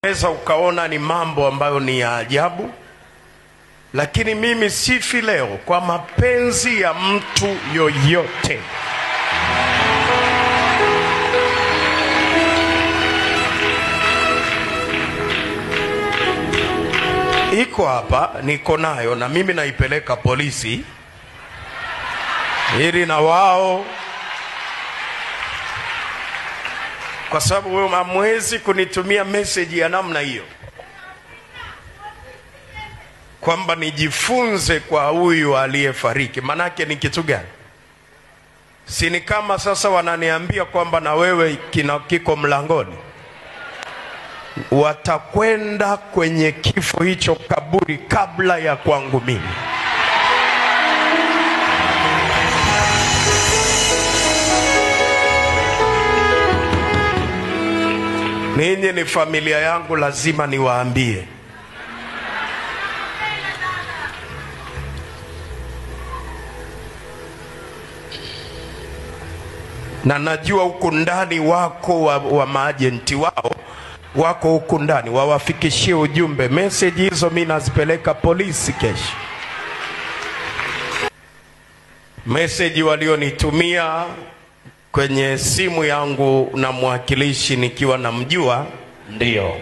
Unaweza ukaona ni mambo ambayo ni ya ajabu, lakini mimi sifi leo kwa mapenzi ya mtu yoyote. Iko hapa, niko nayo na mimi naipeleka polisi ili na wao, kwa sababu wewe hamwezi kunitumia message ya namna hiyo kwamba nijifunze kwa huyu aliyefariki. Manake ni kitu gani? Si ni kama sasa wananiambia kwamba na wewe kiko mlangoni, watakwenda kwenye kifo hicho kaburi kabla ya kwangu mimi. Ninyi ni familia yangu, lazima niwaambie. Na najua huku ndani wako wa maajenti wao wako huku ndani, wawafikishie ujumbe. Message hizo mimi nazipeleka polisi kesho. Message walionitumia kwenye simu yangu na mwakilishi nikiwa namjua, ndio